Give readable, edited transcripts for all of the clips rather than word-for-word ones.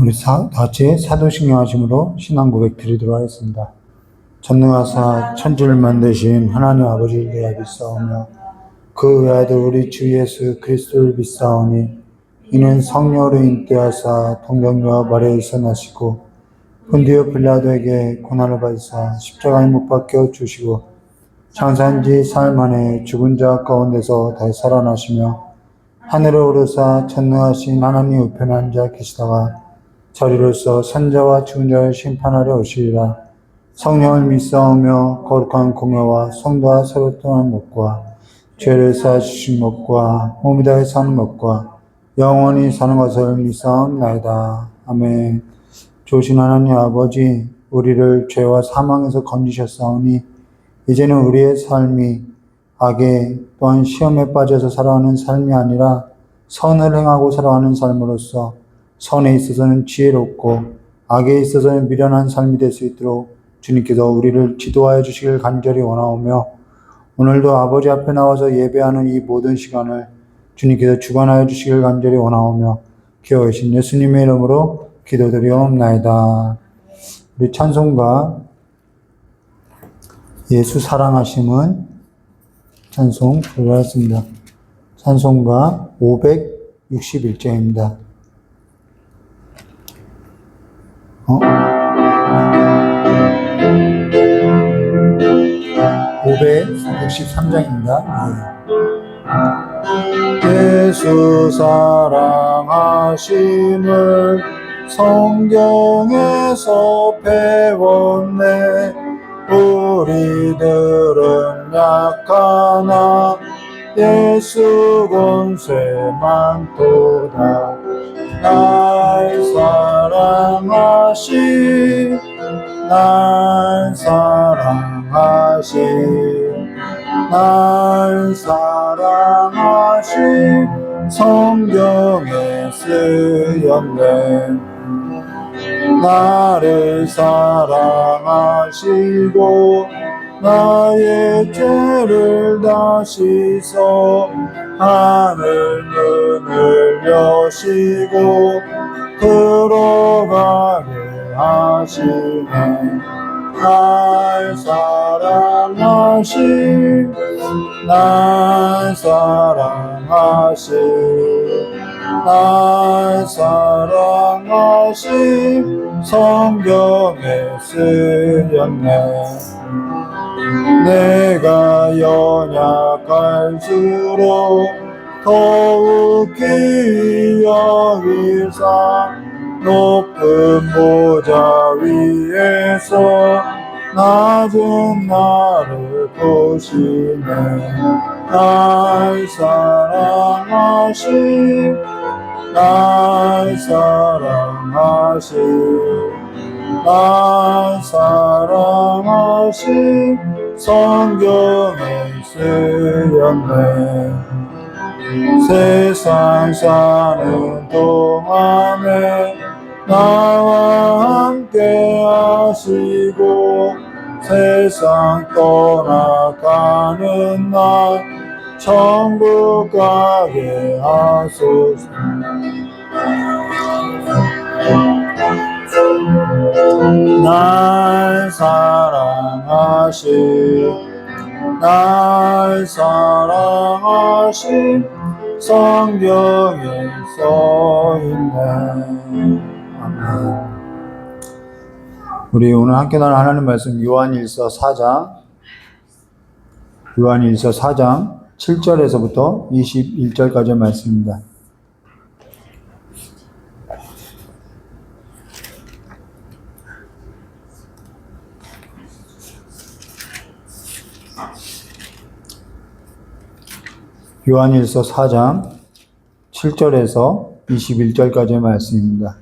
우리 같이 사도신경 하심으로 신앙 고백 드리도록 하겠습니다. 전능하사 천지를 만드신 하나님 아버지를 내가 믿사오며 그 외아들 우리 주 예수 그리스도를 믿사오니 이는 성령으로 인도하사 동정녀와 마리아에서 나시고 본디오 빌라도에게 고난을 받으사 십자가에 못 박혀 주시고 장사한 지 사흘 만에 죽은 자 가운데서 다시 살아나시며 하늘에 오르사 전능하신 하나님 우편에 앉아 계시다가 저리로서 산자와 죽은 자를 심판하려 오시리라. 성령을 믿사오며 거룩한 공예와 성도와 서로 떠나는 것과 죄를 사하시는 것과 몸이 다해 사는 것과 영원히 사는 것을 믿사옵나이다. 아멘. 좋으신 하나님 아버지, 우리를 죄와 사망에서 건지셨사오니 이제는 우리의 삶이 악에 또한 시험에 빠져서 살아가는 삶이 아니라 선을 행하고 살아가는 삶으로서 선에 있어서는 지혜롭고 악에 있어서는 미련한 삶이 될 수 있도록 주님께서 우리를 지도하여 주시길 간절히 원하오며 오늘도 아버지 앞에 나와서 예배하는 이 모든 시간을 주님께서 주관하여 주시길 간절히 원하오며 기어오신 예수님의 이름으로 기도드리옵나이다. 우리 찬송가 예수 사랑하심은 찬송 부르겠습니다. 찬송가 561장입니다. 563장입니다. 예수 사랑하심을 성경에서 배웠네. 우리들은 약하나 예수 권세 많도다. 날 사랑하신 날 사랑하신 성경에 쓰였네. 나를 사랑하시고 나의 죄를 다 씻어 하늘 문을 여시고 들어가게 하시네. 날 사랑하신 성경에 쓰였네. 내가 연약할수록 더욱이 여기사 높은 보좌 위에서 낮은 나를 보시네. 날 사랑하신 성경에 쓰였네. 세상 사는 동안에 나와 함께 하시고 세상 떠나가는 날 천국 가게 하소서. 날 사랑하신 성경에 써있네. 아멘. 우리 오늘 함께 나눌 하나님 말씀 요한일서 4장 7절에서부터 21절까지의 말씀입니다. 요한일서 4장 7절에서 21절까지의 말씀입니다.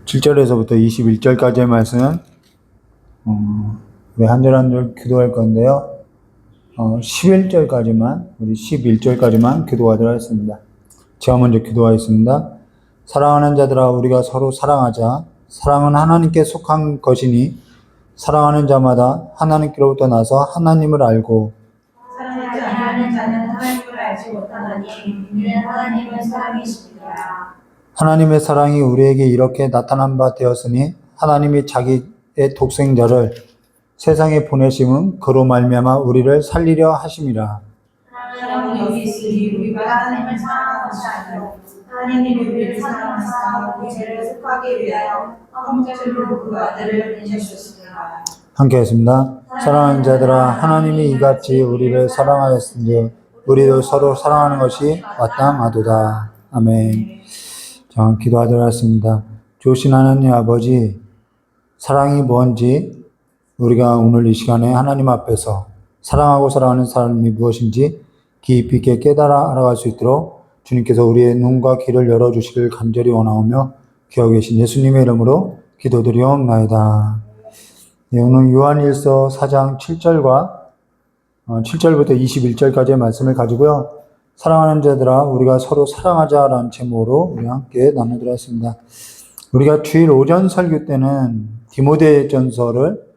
(7절에서부터) 21절까지의 말씀은 한 절 한 절 기도할 건데요. 11절까지만, 우리 11절까지만 기도하도록 하겠습니다. 제가 먼저 기도하겠습니다. 사랑하는 자들아, 우리가 서로 사랑하자. 사랑은 하나님께 속한 것이니 사랑하는 자마다 하나님께로부터 나서 하나님을 알고, 사랑하지 않는 자는 하나님을 알지 못하나니 이는 하나님은 사랑이십니다. 하나님의 사랑이 우리에게 이렇게 나타난 바 되었으니 하나님이 자기의 독생자를 세상에 보내심은 그로 말미암아 우리를 살리려 하심이라. 하나님은 여기 있으니 우리가 하나님을 사랑한 것이 아니요 하나님이 우리를 사랑하사 우리 죄를 속하기 위하여 한 목적으로 그 아들을 내주셨습니다. 함께 하겠습니다. 사랑하는 자들아, 하나님이 이같이 우리를 사랑하였으니 우리도 서로 사랑하는 것이 마땅하도다. 아멘. 자, 기도하도록 하겠습니다. 좋으신 하나님 아버지, 사랑이 뭔지 우리가 오늘 이 시간에 하나님 앞에서 사랑하고 사랑하는 삶이 무엇인지 깊이 있게 깨달아 알아갈 수 있도록 주님께서 우리의 눈과 귀를 열어주시길 간절히 원하오며 기억에 계신 예수님의 이름으로 기도드리옵나이다. 네, 오늘 요한일서 4장 7절부터 21절까지의 말씀을 가지고요. 사랑하는 자들아, 우리가 서로 사랑하자라는 제목으로 우리 함께 나누도록 하겠습니다. 우리가 주일 오전 설교 때는 디모데전서를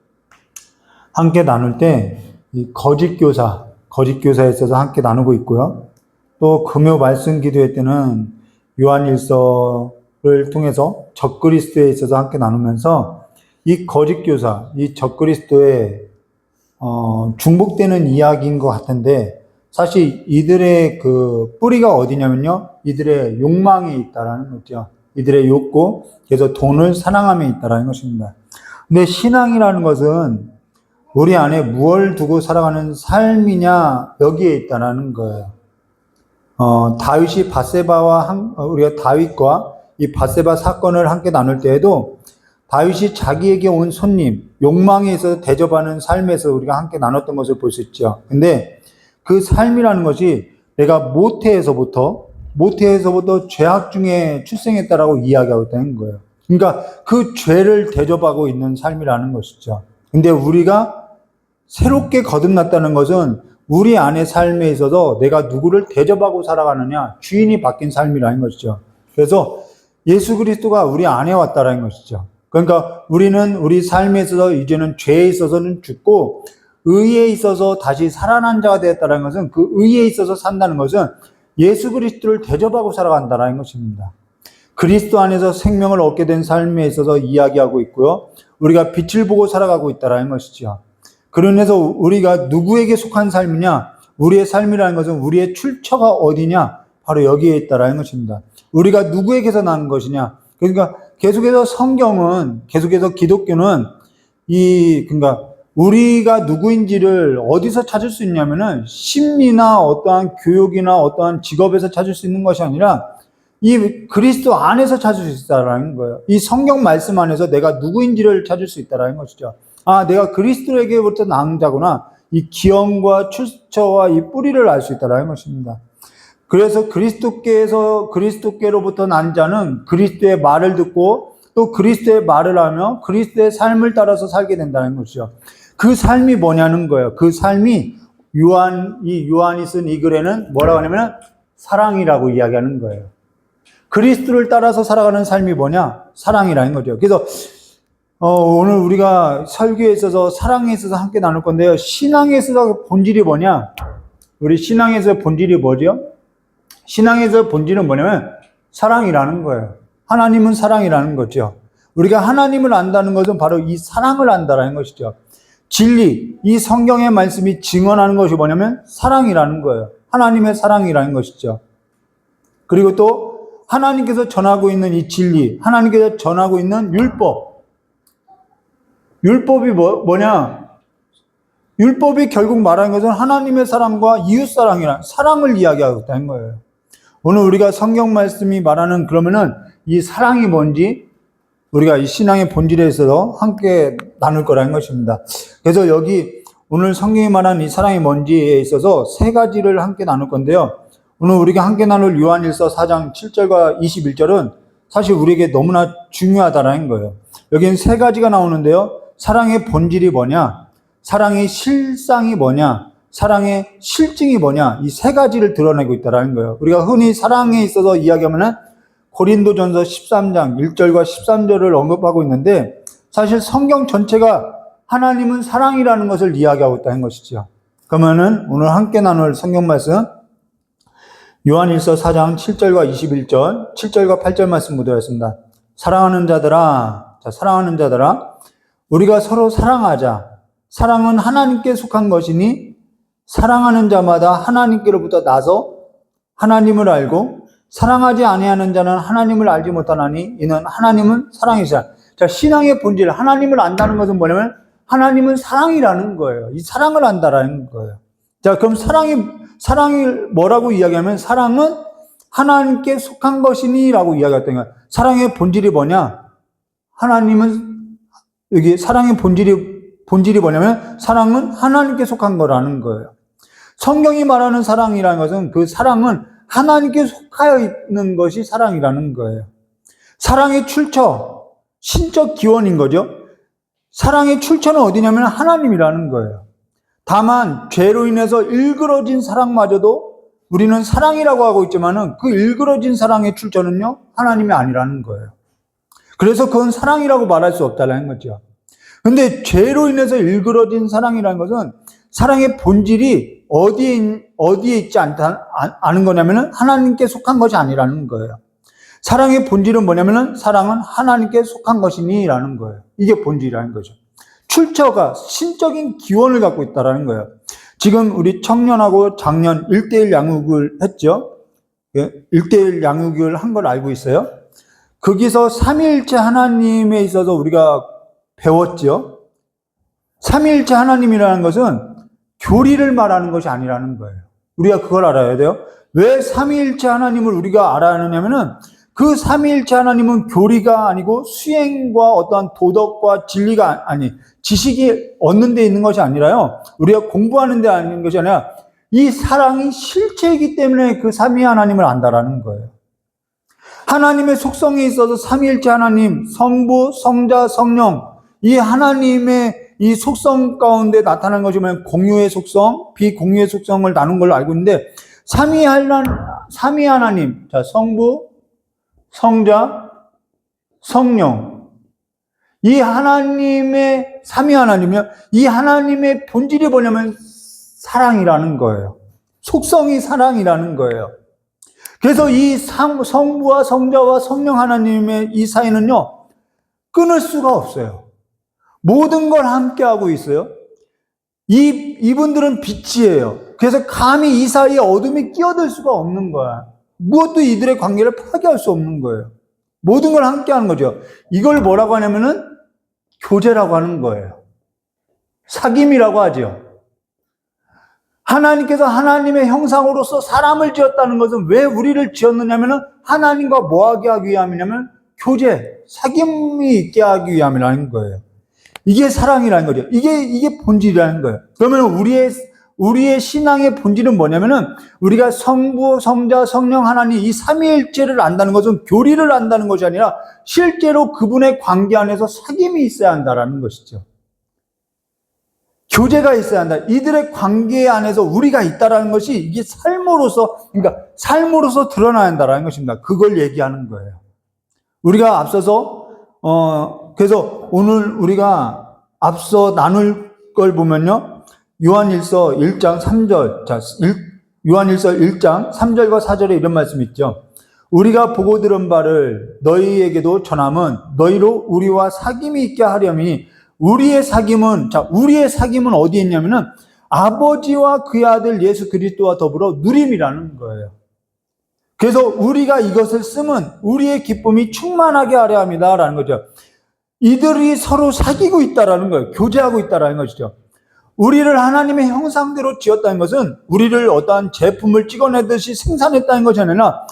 함께 나눌 때 이 거짓 교사에 있어서 함께 나누고 있고요. 또 금요 말씀 기도회 때는 요한일서를 통해서 적그리스도에 있어서 함께 나누면서 이 거짓 교사, 이 적그리스도의 중복되는 이야기인 것 같은데, 사실 이들의 그 뿌리가 어디냐면요, 이들의 욕망이 있다라는 거죠. 이들의 욕구, 그래서 돈을 사랑함에 있다라는 것입니다. 근데 신앙이라는 것은 우리 안에 무엇을 두고 살아가는 삶이냐, 여기에 있다라는 거예요. 다윗이 우리가 다윗과 이 밧세바 사건을 함께 나눌 때에도 다윗이 자기에게 온 손님, 욕망에 있어서 대접하는 삶에서 우리가 함께 나눴던 것을 볼 수 있죠. 근데 그 삶이라는 것이 내가 모태에서부터 죄악 중에 출생했다라고 이야기하고 있다는 거예요. 그러니까 그 죄를 대접하고 있는 삶이라는 것이죠. 근데 우리가 새롭게 거듭났다는 것은 우리 안의 삶에 있어서 내가 누구를 대접하고 살아가느냐, 주인이 바뀐 삶이라는 것이죠. 그래서 예수 그리스도가 우리 안에 왔다라는 것이죠. 그러니까 우리는 우리 삶에 있어서 이제는 죄에 있어서는 죽고 의에 있어서 다시 살아난 자가 되었다는 것은, 그 의에 있어서 산다는 것은 예수 그리스도를 대접하고 살아간다는 것입니다. 그리스도 안에서 생명을 얻게 된 삶에 있어서 이야기하고 있고요. 우리가 빛을 보고 살아가고 있다는 것이죠. 그러면서 우리가 누구에게 속한 삶이냐, 우리의 삶이라는 것은 우리의 출처가 어디냐, 바로 여기에 있다는 것입니다. 우리가 누구에게서 난 것이냐. 그러니까 계속해서 기독교는 그러니까 우리가 누구인지를 어디서 찾을 수 있냐면은 심리나 어떠한 교육이나 어떠한 직업에서 찾을 수 있는 것이 아니라 이 그리스도 안에서 찾을 수 있다라는 거예요. 이 성경 말씀 안에서 내가 누구인지를 찾을 수 있다라는 것이죠. 아, 내가 그리스도에게부터 난 자구나. 이 기원과 출처와 이 뿌리를 알 수 있다라는 것입니다. 그래서 그리스도께로부터 난 자는 그리스도의 말을 듣고 또 그리스도의 말을 하며 그리스도의 삶을 따라서 살게 된다는 것이죠. 그 삶이 뭐냐는 거예요. 그 삶이 요한이 쓴 이 글에는 뭐라고 하냐면 사랑이라고 이야기하는 거예요. 그리스도를 따라서 살아가는 삶이 뭐냐? 사랑이라는 거죠. 그래서 오늘 우리가 설교에 있어서 사랑에 있어서 함께 나눌 건데요. 신앙에 있어서 본질이 뭐냐? 우리 신앙에서 본질이 뭐죠? 신앙에서 본질은 뭐냐면 사랑이라는 거예요. 하나님은 사랑이라는 거죠. 우리가 하나님을 안다는 것은 바로 이 사랑을 안다라는 것이죠. 진리, 이 성경의 말씀이 증언하는 것이 뭐냐면 사랑이라는 거예요. 하나님의 사랑이라는 것이죠. 그리고 또 하나님께서 전하고 있는 이 진리, 하나님께서 전하고 있는 율법이 뭐냐? 율법이 결국 말하는 것은 하나님의 사랑과 이웃사랑이라는 사랑을 이야기하고 있다는 거예요. 오늘 우리가 성경 말씀이 말하는 그러면은 이 사랑이 뭔지 우리가 이 신앙의 본질에 있어서 함께 나눌 거라는 것입니다. 그래서 여기 오늘 성경이 말하는 이 사랑이 뭔지에 있어서 세 가지를 함께 나눌 건데요. 오늘 우리가 함께 나눌 요한일서 4장 7절과 21절은 사실 우리에게 너무나 중요하다라는 거예요. 여기는 세 가지가 나오는데요. 사랑의 본질이 뭐냐? 사랑의 실상이 뭐냐? 사랑의 실증이 뭐냐? 이 세 가지를 드러내고 있다라는 거예요. 우리가 흔히 사랑에 있어서 이야기하면은 고린도전서 13장 1절과 13절을 언급하고 있는데 사실 성경 전체가 하나님은 사랑이라는 것을 이야기하고 있다는 것이죠. 그러면은 오늘 함께 나눌 성경 말씀 요한일서 4장 7절과 21절, 7절과 8절 말씀 묻어있습니다. 사랑하는 자들아, 우리가 서로 사랑하자. 사랑은 하나님께 속한 것이니 사랑하는 자마다 하나님께로부터 나서 하나님을 알고 사랑하지 아니하는 자는 하나님을 알지 못하나니 이는 하나님은 사랑이시라. 자, 신앙의 본질, 하나님을 안다는 것은 뭐냐면 하나님은 사랑이라는 거예요. 이 사랑을 안다라는 거예요. 자, 그럼 사랑이 뭐라고 이야기하면 사랑은 하나님께 속한 것이니라고 이야기했던 거예요. 사랑의 본질이 뭐냐? 하나님은 여기 사랑의 본질이 뭐냐면 사랑은 하나님께 속한 거라는 거예요. 성경이 말하는 사랑이라는 것은 그 사랑은 하나님께 속하여 있는 것이 사랑이라는 거예요. 사랑의 출처, 신적 기원인 거죠. 사랑의 출처는 어디냐면 하나님이라는 거예요. 다만 죄로 인해서 일그러진 사랑마저도 우리는 사랑이라고 하고 있지만은 그 일그러진 사랑의 출처는요 하나님이 아니라는 거예요. 그래서 그건 사랑이라고 말할 수 없다는 거죠. 근데 죄로 인해서 일그러진 사랑이라는 것은 사랑의 본질이 어디에 있지 않은 거냐면은 하나님께 속한 것이 아니라는 거예요. 사랑의 본질은 뭐냐면은 사랑은 하나님께 속한 것이니라는 거예요. 이게 본질이라는 거죠. 출처가 신적인 기원을 갖고 있다라는 거예요. 지금 우리 청년하고 작년 1:1 양육을 했죠. 1:1 양육을 한 걸 알고 있어요. 거기서 삼위일체 하나님에 있어서 우리가 배웠죠. 삼위일체 하나님이라는 것은 교리를 말하는 것이 아니라는 거예요. 우리가 그걸 알아야 돼요. 왜 삼위일체 하나님을 우리가 알아야 하느냐면은 그 삼위일체 하나님은 교리가 아니고 수행과 어떠한 도덕과 진리가 지식이 얻는 데 있는 것이 아니라요. 우리가 공부하는 데 아닌 것이 아니라 이 사랑이 실체이기 때문에 그 삼위 하나님을 안다라는 거예요. 하나님의 속성에 있어서 삼위일체 하나님, 성부, 성자, 성령 이 하나님의 이 속성 가운데 나타나는 것이 뭐냐면 공유의 속성, 비공유의 속성을 나눈 걸로 알고 있는데 삼위 하나님, 자 성부, 성자, 성령 이 하나님의 삼위 하나님이요. 이 하나님의 본질이 뭐냐면 사랑이라는 거예요. 속성이 사랑이라는 거예요. 그래서 이 성부와 성자와 성령 하나님의 이 사이는요 끊을 수가 없어요. 모든 걸 함께하고 있어요. 이분들은 빛이에요. 그래서 감히 이 사이에 어둠이 끼어들 수가 없는 거야. 무엇도 이들의 관계를 파괴할 수 없는 거예요. 모든 걸 함께하는 거죠. 이걸 뭐라고 하냐면은 교제라고 하는 거예요. 사귐이라고 하죠. 하나님께서 하나님의 형상으로서 사람을 지었다는 것은 왜 우리를 지었느냐면은 하나님과 뭐하게 하기 위함이냐면 교제, 사귐이 있게 하기 위함이라는 거예요. 이게 사랑이라는 거죠. 이게 본질이라는 거예요. 그러면 우리의 신앙의 본질은 뭐냐면은 우리가 성부, 성자, 성령 하나님 이 삼위일체를 안다는 것은 교리를 안다는 것이 아니라 실제로 그분의 관계 안에서 사귐이 있어야 한다라는 것이죠. 교제가 있어야 한다. 이들의 관계 안에서 우리가 있다라는 것이 이게 삶으로서 드러나야 한다라는 것입니다. 그걸 얘기하는 거예요. 우리가 앞서서 그래서 오늘 우리가 앞서 나눌 걸 보면요. 요한일서 1장 3절. 자, 요한일서 1장 3절과 4절에 이런 말씀이 있죠. 우리가 보고 들은 바를 너희에게도 전함은 너희로 우리와 사귐이 있게 하려니 우리의 사귐은 어디에 있냐면은 아버지와 그의 아들 예수 그리스도와 더불어 누림이라는 거예요. 그래서 우리가 이것을 쓰면 우리의 기쁨이 충만하게 하려 합니다라는 거죠. 이들이 서로 사귀고 있다라는 거예요. 교제하고 있다라는 것이죠. 우리를 하나님의 형상대로 지었다는 것은 우리를 어떠한 제품을 찍어내듯이 생산했다는 것이 아니라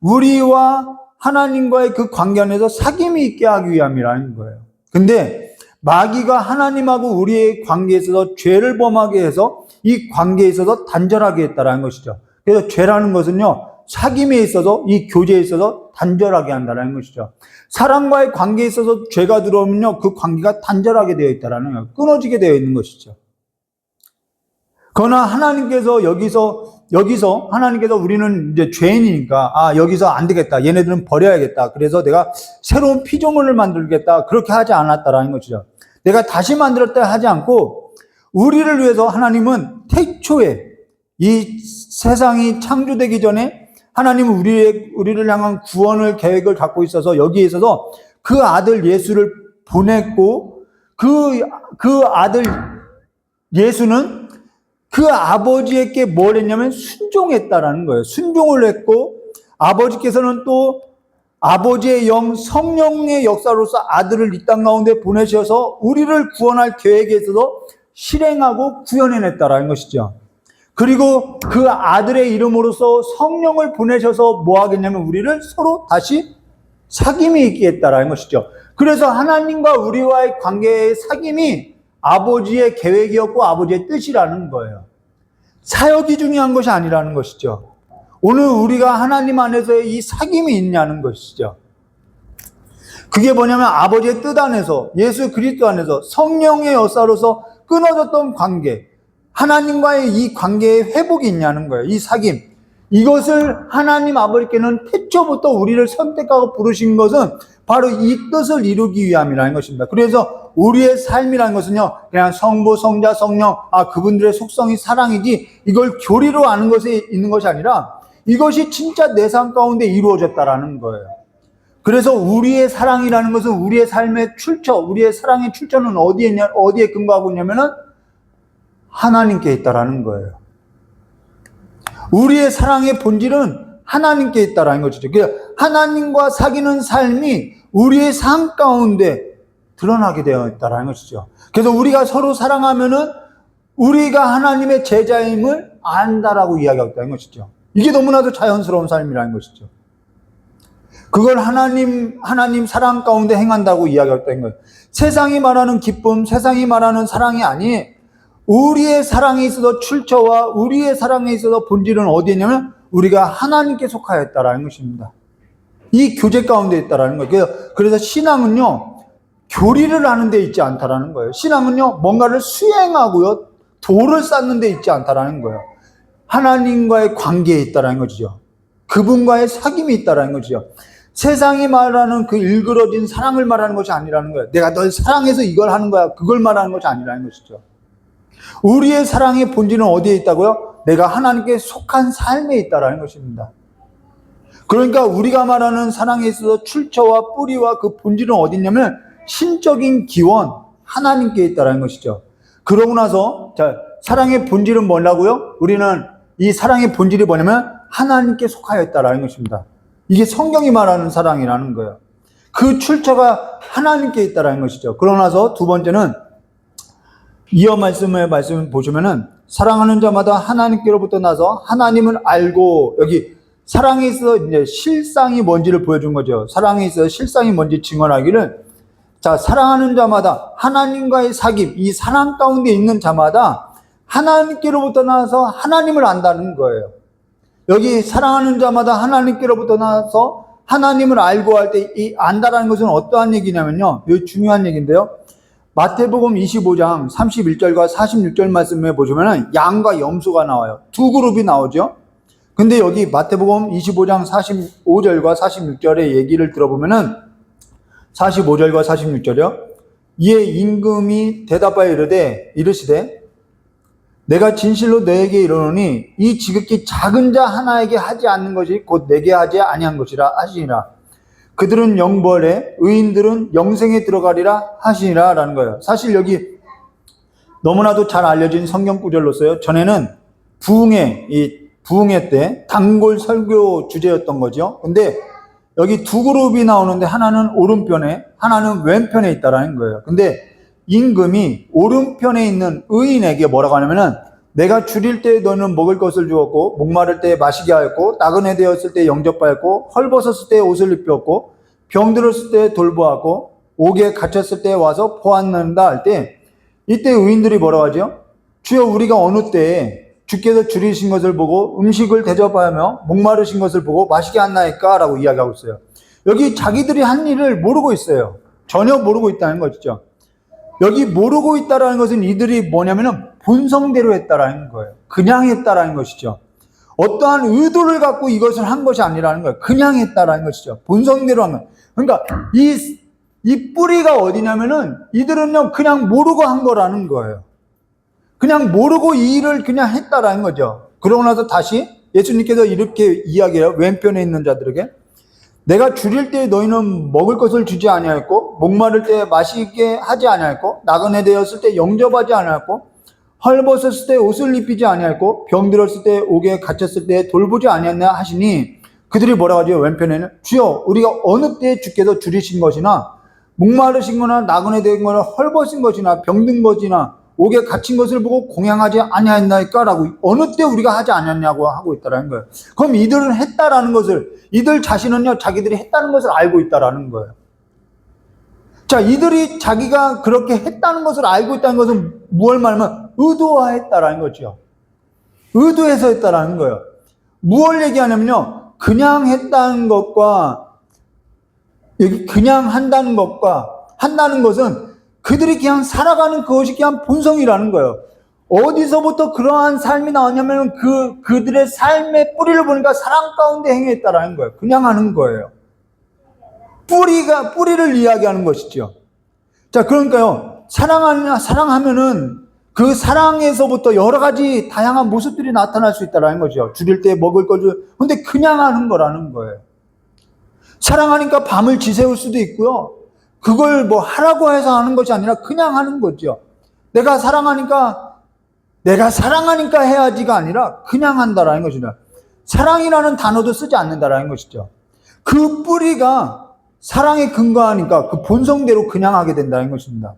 우리와 하나님과의 그 관계 안에서 사귐이 있게 하기 위함이라는 거예요. 근데 마귀가 하나님하고 우리의 관계에 있어서 죄를 범하게 해서 이 관계에 있어서 단절하게 했다는 것이죠. 그래서 죄라는 것은요, 사귐에 있어서, 이 교제에 있어서 단절하게 한다는 것이죠. 사람과의 관계에 있어서 죄가 들어오면요, 그 관계가 단절하게 되어 있다는 거예요. 끊어지게 되어 있는 것이죠. 그러나 하나님께서 여기서 하나님께서 우리는 이제 죄인이니까, 여기서 안 되겠다. 얘네들은 버려야겠다. 그래서 내가 새로운 피조물을 만들겠다. 그렇게 하지 않았다라는 것이죠. 내가 다시 만들었다 하지 않고, 우리를 위해서 하나님은 태초에 이 세상이 창조되기 전에 하나님은 우리를 향한 구원을 계획을 갖고 있어서 여기에 있어서 그 아들 예수를 보냈고 그 아들 예수는 그 아버지에게 뭘 했냐면 순종했다라는 거예요. 순종을 했고 아버지께서는 또 아버지의 영 성령의 역사로서 아들을 이 땅 가운데 보내셔서 우리를 구원할 계획에 있어서 실행하고 구현해냈다라는 것이죠. 그리고 그 아들의 이름으로서 성령을 보내셔서 뭐 하겠냐면 우리를 서로 다시 사귐이 있게 했다라는 것이죠. 그래서 하나님과 우리와의 관계의 사귐이 아버지의 계획이었고 아버지의 뜻이라는 거예요. 사역이 중요한 것이 아니라는 것이죠. 오늘 우리가 하나님 안에서의 이 사귐이 있냐는 것이죠. 그게 뭐냐면 아버지의 뜻 안에서 예수 그리스도 안에서 성령의 역사로서 끊어졌던 관계, 하나님과의 이 관계의 회복이 있냐는 거예요. 이 사귐. 이것을 하나님 아버지께는 태초부터 우리를 선택하고 부르신 것은 바로 이 뜻을 이루기 위함이라는 것입니다. 그래서 우리의 삶이라는 것은요, 그냥 성부, 성자, 성령, 그분들의 속성이 사랑이지 이걸 교리로 아는 것에 있는 것이 아니라 이것이 진짜 내 삶 가운데 이루어졌다라는 거예요. 그래서 우리의 사랑이라는 것은 우리의 삶의 출처, 우리의 사랑의 출처는 어디에 근거하고 있냐면은 하나님께 있다라는 거예요. 우리의 사랑의 본질은 하나님께 있다라는 것이죠. 그러니까 하나님과 사귀는 삶이 우리의 삶 가운데 드러나게 되어 있다라는 것이죠. 그래서 우리가 서로 사랑하면은 우리가 하나님의 제자임을 안다라고 이야기하고 있다는 것이죠. 이게 너무나도 자연스러운 삶이라는 것이죠. 그걸 하나님 사랑 가운데 행한다고 이야기하고 있다는 거예요. 세상이 말하는 기쁨, 세상이 말하는 사랑이 아니, 우리의 사랑에 있어서 출처와 우리의 사랑에 있어서 본질은 어디에 있냐면 우리가 하나님께 속하였다라는 것입니다. 이 교제 가운데 있다라는 거예요. 그래서 신앙은요, 교리를 하는 데 있지 않다라는 거예요. 신앙은요, 뭔가를 수행하고요, 도를 쌓는 데 있지 않다라는 거예요. 하나님과의 관계에 있다라는 것이죠. 그분과의 사귐이 있다라는 것이죠. 세상이 말하는 그 일그러진 사랑을 말하는 것이 아니라는 거예요. 내가 널 사랑해서 이걸 하는 거야. 그걸 말하는 것이 아니라는 것이죠. 우리의 사랑의 본질은 어디에 있다고요? 내가 하나님께 속한 삶에 있다라는 것입니다. 그러니까 우리가 말하는 사랑에 있어서 출처와 뿌리와 그 본질은 어디 있냐면 신적인 기원, 하나님께 있다라는 것이죠. 그러고 나서 사랑의 본질은 뭐라고요? 우리는 이 사랑의 본질이 뭐냐면 하나님께 속하여 있다라는 것입니다. 이게 성경이 말하는 사랑이라는 거예요. 그 출처가 하나님께 있다라는 것이죠. 그러고 나서 두 번째는 이어 말씀을 보시면은 사랑하는 자마다 하나님께로부터 나서 하나님을 알고, 여기 사랑에 있어서 이제 실상이 뭔지를 보여준 거죠. 사랑에 있어서 실상이 뭔지 증언하기를, 사랑하는 자마다 하나님과의 사귐, 이 사랑 가운데 있는 자마다 하나님께로부터 나서 하나님을 안다는 거예요. 여기 사랑하는 자마다 하나님께로부터 나서 하나님을 알고 할 때 이 안다라는 것은 어떠한 얘기냐면요, 이거 중요한 얘기인데요. 마태복음 25장 31절과 46절 말씀에 보시면은 양과 염소가 나와요. 두 그룹이 나오죠. 근데 여기 마태복음 25장 45절과 46절의 얘기를 들어보면은 45절과 46절이요. 이에 임금이 대답하여 이르시되 내가 진실로 너에게 이르노니 이 지극히 작은 자 하나에게 하지 않는 것이 곧 내게 하지 아니한 것이라 하시니라. 그들은 영벌에 의인들은 영생에 들어가리라 하시니라 라는 거예요. 사실 여기 너무나도 잘 알려진 성경 구절로서요, 전에는 부흥회 때 단골 설교 주제였던 거죠. 근데 여기 두 그룹이 나오는데 하나는 오른편에 하나는 왼편에 있다라는 거예요. 근데 임금이 오른편에 있는 의인에게 뭐라고 하냐면은 내가 줄일 때 너는 먹을 것을 주었고 목마를 때 마시게 하였고 나그네 되었을 때 영접하였고 헐벗었을 때 옷을 입혔고 병들었을 때 돌보았고 옥에 갇혔을 때 와서 보았는다 할 때 이때 의인들이 뭐라고 하죠? 주여 우리가 어느 때에 주께서 줄이신 것을 보고 음식을 대접하며 목마르신 것을 보고 마시게 했나이까? 라고 이야기하고 있어요. 여기 자기들이 한 일을 모르고 있어요. 전혀 모르고 있다는 것이죠. 여기 모르고 있다라는 것은 이들이 뭐냐면은 본성대로 했다라는 거예요. 그냥 했다라는 것이죠. 어떠한 의도를 갖고 이것을 한 것이 아니라는 거예요. 그냥 했다라는 것이죠. 본성대로 한 거예요. 그러니까 이 뿌리가 어디냐면은 이들은요 그냥 모르고 한 거라는 거예요. 그냥 모르고 이 일을 그냥 했다라는 거죠. 그러고 나서 다시 예수님께서 이렇게 이야기해요. 왼편에 있는 자들에게 내가 줄일 때 너희는 먹을 것을 주지 아니하였고 목마를 때 마시게 하지 아니하였고 나그네 되었을 때 영접하지 아니하였고 헐벗었을 때 옷을 입히지 아니하였고 병들었을 때 옥에 갇혔을 때 돌보지 아니하였냐 하시니 그들이 뭐라고 하죠? 왼편에는 주여 우리가 어느 때에 주께서 줄이신 것이나 목마르신 거나 나그네 된 거나 헐벗은 것이나 병든 것이나 옥에 갇힌 것을 보고 공양하지 아니하였나이까? 라고 어느 때 우리가 하지 않았냐고 하고 있다라는 거예요. 그럼 이들은 했다라는 것을 이들 자신은요 자기들이 했다는 것을 알고 있다라는 거예요. 자, 이들이 자기가 그렇게 했다는 것을 알고 있다는 것은 무엇을 말하면 의도화했다라는 거죠. 의도해서 했다라는 거예요. 무엇을 얘기하냐면요 그냥 했다는 것과 여기 그냥 한다는 것과 한다는 것은 그들이 그냥 살아가는 그것이 그냥 본성이라는 거예요. 어디서부터 그러한 삶이 나왔냐면 그들의 삶의 뿌리를 보니까 사랑 가운데 행했다라는 거예요. 그냥 하는 거예요. 뿌리를 이야기하는 것이죠. 자, 그러니까요. 사랑하면은 그 사랑에서부터 여러 가지 다양한 모습들이 나타날 수 있다라는 거죠. 줄일 때 먹을 걸 근데 그냥 하는 거라는 거예요. 사랑하니까 밤을 지새울 수도 있고요. 그걸 뭐 하라고 해서 하는 것이 아니라 그냥 하는 거죠. 내가 사랑하니까 해야지가 아니라 그냥 한다라는 것이다. 사랑이라는 단어도 쓰지 않는다라는 것이죠. 그 뿌리가 사랑에 근거하니까 그 본성대로 그냥 하게 된다는 것입니다.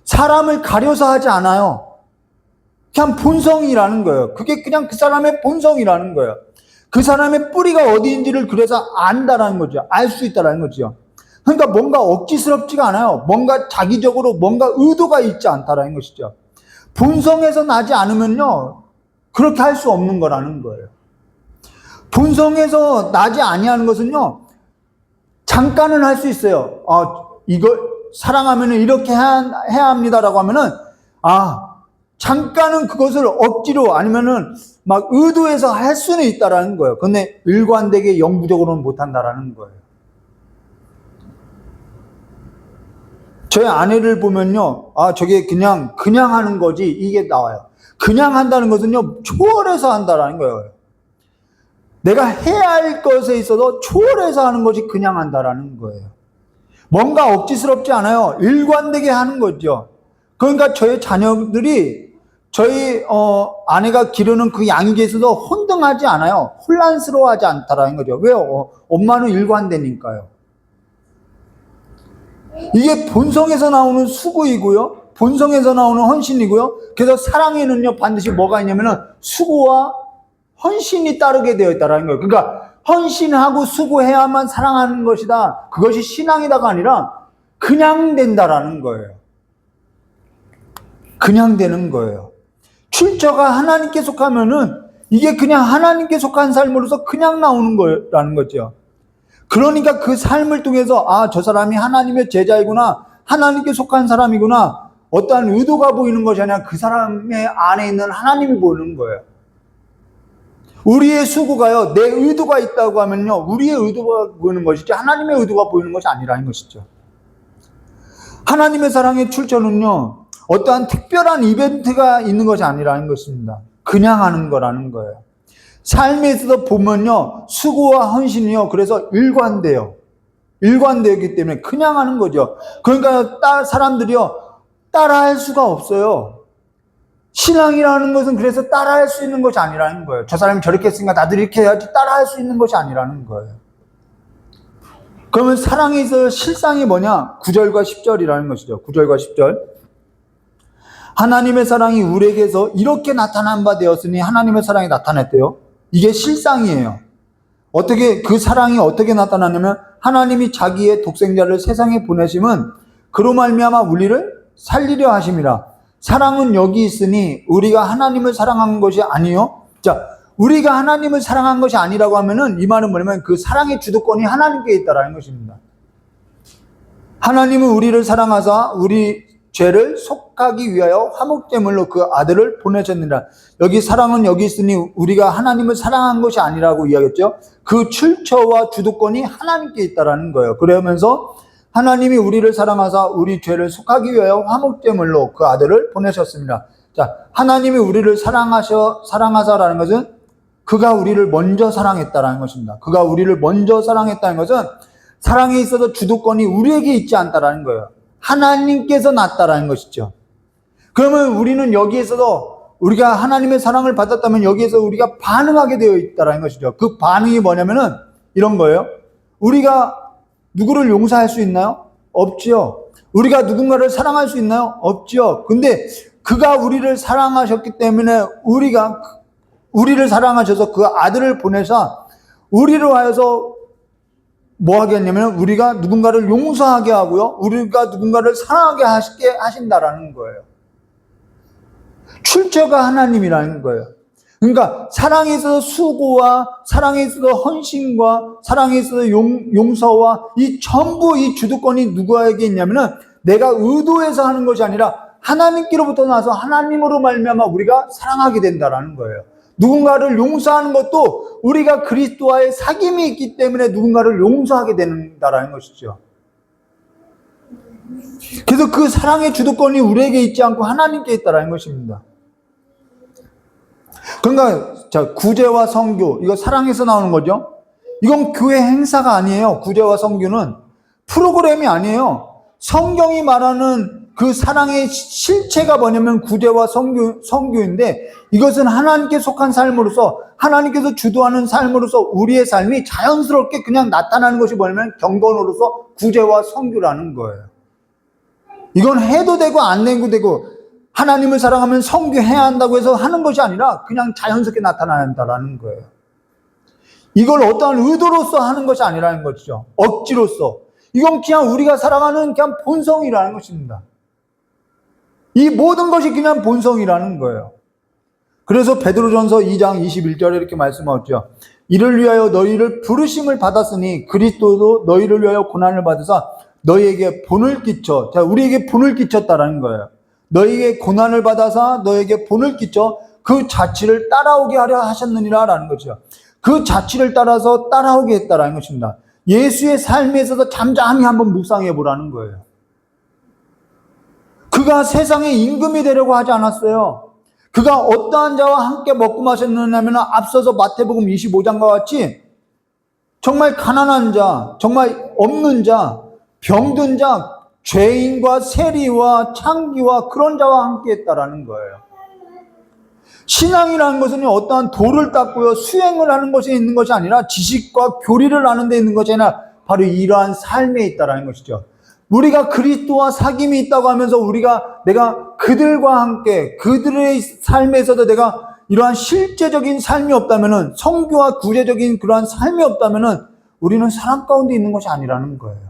사람을 가려서 하지 않아요. 그냥 본성이라는 거예요. 그게 그냥 그 사람의 본성이라는 거예요. 그 사람의 뿌리가 어디인지를 그래서 안다라는 거죠. 알 수 있다라는 거죠. 그러니까 뭔가 억지스럽지가 않아요. 뭔가 자기적으로 뭔가 의도가 있지 않다라는 것이죠. 본성에서 나지 않으면요 그렇게 할 수 없는 거라는 거예요. 본성에서 나지 아니하는 것은요 잠깐은 할 수 있어요. 이걸 사랑하면은 이렇게 해야 합니다라고 하면은 잠깐은 그것을 억지로 아니면은 막 의도해서 할 수는 있다라는 거예요. 근데 일관되게 영구적으로는 못 한다라는 거예요. 저희 아내를 보면요, 저게 그냥 하는 거지, 이게 나와요. 그냥 한다는 것은요, 초월해서 한다라는 거예요. 내가 해야 할 것에 있어서 초월해서 하는 것이 그냥 한다라는 거예요. 뭔가 억지스럽지 않아요. 일관되게 하는 거죠. 그러니까 저희 자녀들이 저희 아내가 기르는 그 양육에 있어서 혼동하지 않아요. 혼란스러워하지 않다라는 거죠. 왜요? 엄마는 일관되니까요. 이게 본성에서 나오는 수고이고요. 본성에서 나오는 헌신이고요. 그래서 사랑에는요 반드시 뭐가 있냐면은 수고와 헌신이 따르게 되어 있다는 거예요. 그러니까 헌신하고 수고해야만 사랑하는 것이다. 그것이 신앙이다가 아니라 그냥 된다라는 거예요. 그냥 되는 거예요. 출처가 하나님께 속하면은 이게 그냥 하나님께 속한 삶으로서 그냥 나오는 거라는 거죠. 그러니까 그 삶을 통해서 저 사람이 하나님의 제자이구나, 하나님께 속한 사람이구나, 어떠한 의도가 보이는 것이 아니라 그 사람의 안에 있는 하나님이 보이는 거예요. 우리의 수고가요 내 의도가 있다고 하면요 우리의 의도가 보이는 것이지 하나님의 의도가 보이는 것이 아니라는 것이죠. 하나님의 사랑의 출처는요 어떠한 특별한 이벤트가 있는 것이 아니라는 것입니다. 그냥 하는 거라는 거예요. 삶에 있어서 보면요 수고와 헌신이요 그래서 일관돼요. 일관되기 때문에 그냥 하는 거죠. 그러니까 사람들이요 따라할 수가 없어요. 신앙이라는 것은 그래서 따라할 수 있는 것이 아니라는 거예요. 저 사람이 저렇게 했으니까 나도 이렇게 해야지 따라할 수 있는 것이 아니라는 거예요. 그러면 사랑에 있어서 실상이 뭐냐? 9절과 10절이라는 것이죠. 9절과 10절. 하나님의 사랑이 우리에게서 이렇게 나타난 바 되었으니 하나님의 사랑이 나타났대요. 이게 실상이에요. 어떻게 그 사랑이 어떻게 나타나냐면 하나님이 자기의 독생자를 세상에 보내심은 그로 말미암아 우리를 살리려 하심이라. 사랑은 여기 있으니 우리가 하나님을 사랑한 것이 아니요. 자, 우리가 하나님을 사랑한 것이 아니라고 하면은 이 말은 뭐냐면 그 사랑의 주도권이 하나님께 있다라는 것입니다. 하나님은 우리를 사랑하사 우리 죄를 속하기 위하여 화목제물로 그 아들을 보내셨느니라. 여기 사랑은 여기 있으니 우리가 하나님을 사랑한 것이 아니라고 이야기했죠. 그 출처와 주도권이 하나님께 있다라는 거예요. 그러면서 하나님이 우리를 사랑하사 우리 죄를 속하기 위하여 화목제물로 그 아들을 보내셨습니다. 자, 하나님이 우리를 사랑하사라는 것은 그가 우리를 먼저 사랑했다라는 것입니다. 그가 우리를 먼저 사랑했다는 것은 사랑에 있어서 주도권이 우리에게 있지 않다라는 거예요. 하나님께서 놨다라는 것이죠. 그러면 우리는 여기에서도 우리가 하나님의 사랑을 받았다면 여기에서 우리가 반응하게 되어 있다라는 것이죠. 그 반응이 뭐냐면은 이런 거예요. 우리가 누구를 용서할 수 있나요? 없지요. 우리가 누군가를 사랑할 수 있나요? 없지요. 근데 그가 우리를 사랑하셨기 때문에 우리를 사랑하셔서 그 아들을 보내사 우리로 하여서 뭐 하게 했냐면 우리가 누군가를 용서하게 하고요. 우리가 누군가를 사랑하게 하신다라는 거예요. 출처가 하나님이라는 거예요. 그러니까 사랑에 있어서 수고와 사랑에 있어서 헌신과 사랑에 있어서 용서와 이 전부 이 주도권이 누구에게 있냐면은 내가 의도해서 하는 것이 아니라 하나님께로부터 나서 하나님으로 말미암아 우리가 사랑하게 된다라는 거예요. 누군가를 용서하는 것도 우리가 그리스도와의 사귐이 있기 때문에 누군가를 용서하게 된다라는 것이죠. 그래서 그 사랑의 주도권이 우리에게 있지 않고 하나님께 있다라는 것입니다. 그러니까 자, 구제와 성교, 이거 사랑에서 나오는 거죠. 이건 교회 행사가 아니에요. 구제와 성교는 프로그램이 아니에요. 성경이 말하는 그 사랑의 실체가 뭐냐면 구제와 성교인데 이것은 하나님께 속한 삶으로서 하나님께서 주도하는 삶으로서 우리의 삶이 자연스럽게 그냥 나타나는 것이 뭐냐면 경건으로서 구제와 성교라는 거예요. 이건 해도 되고 안 해도 되고 하나님을 사랑하면 성교해야 한다고 해서 하는 것이 아니라 그냥 자연스럽게 나타난다라는 거예요. 이걸 어떠한 의도로서 하는 것이 아니라는 것이죠. 억지로서. 이건 그냥 우리가 살아가는 그냥 본성이라는 것입니다. 이 모든 것이 그냥 본성이라는 거예요. 그래서 베드로전서 2장 21절에 이렇게 말씀하셨죠. 이를 위하여 너희를 부르심을 받았으니 그리스도도 너희를 위하여 고난을 받으사 너희에게 본을 끼쳐. 자, 우리에게 본을 끼쳤다라는 거예요. 너희에게 고난을 받아서 너희에게 본을 끼쳐 그 자취를 따라오게 하려 하셨느니라 라는 거죠. 그 자취를 따라서 따라오게 했다라는 것입니다. 예수의 삶에 있어서 잠잠히 한번 묵상해 보라는 거예요. 그가 세상의 임금이 되려고 하지 않았어요. 그가 어떠한 자와 함께 먹고 마셨느냐면 앞서서 마태복음 25장과 같이 정말 가난한 자, 정말 없는 자, 병든 자, 죄인과 세리와 창기와 그런 자와 함께 했다라는 거예요. 신앙이라는 것은 어떠한 도를 닦고요, 수행을 하는 것에 있는 것이 아니라 지식과 교리를 나누는 데 있는 것이 아니라 바로 이러한 삶에 있다라는 것이죠. 우리가 그리스도와 사귐이 있다고 하면서 내가 그들과 함께 그들의 삶에서도 내가 이러한 실제적인 삶이 없다면은 성교와 구제적인 그러한 삶이 없다면은 우리는 사랑 가운데 있는 것이 아니라는 거예요.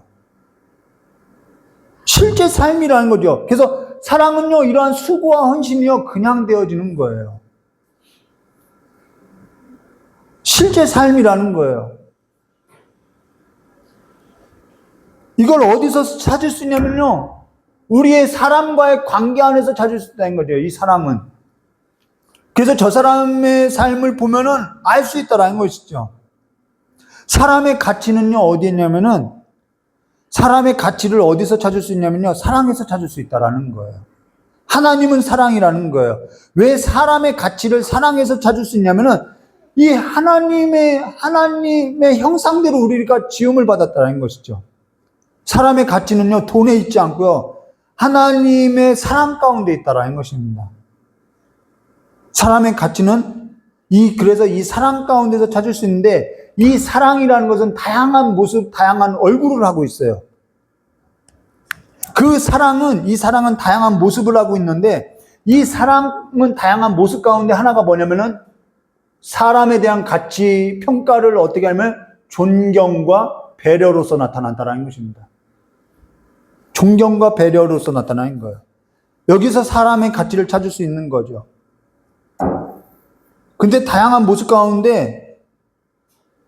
실제 삶이라는 거죠. 그래서 사랑은요, 이러한 수고와 헌신이요, 그냥 되어지는 거예요. 실제 삶이라는 거예요. 이걸 어디서 찾을 수 있냐면요, 우리의 사람과의 관계 안에서 찾을 수 있다는 거죠, 이 사람은. 그래서 저 사람의 삶을 보면은 알 수 있다는 것이죠. 사람의 가치는요, 어디 있냐면은, 사람의 가치를 어디서 찾을 수 있냐면요, 사랑에서 찾을 수 있다는 거예요. 하나님은 사랑이라는 거예요. 왜 사람의 가치를 사랑에서 찾을 수 있냐면은, 이 하나님의 형상대로 우리가 지음을 받았다는 것이죠. 사람의 가치는요, 돈에 있지 않고요, 하나님의 사랑 가운데 있다는 것입니다. 사람의 가치는 그래서 이 사랑 가운데서 찾을 수 있는데, 이 사랑이라는 것은 다양한 모습, 다양한 얼굴을 하고 있어요. 이 사랑은 다양한 모습을 하고 있는데, 이 사랑은 다양한 모습 가운데 하나가 뭐냐면은 사람에 대한 가치 평가를 어떻게 하면 존경과 배려로서 나타난다는 것입니다. 존경과 배려로서 나타나는 거예요. 여기서 사람의 가치를 찾을 수 있는 거죠. 근데 다양한 모습 가운데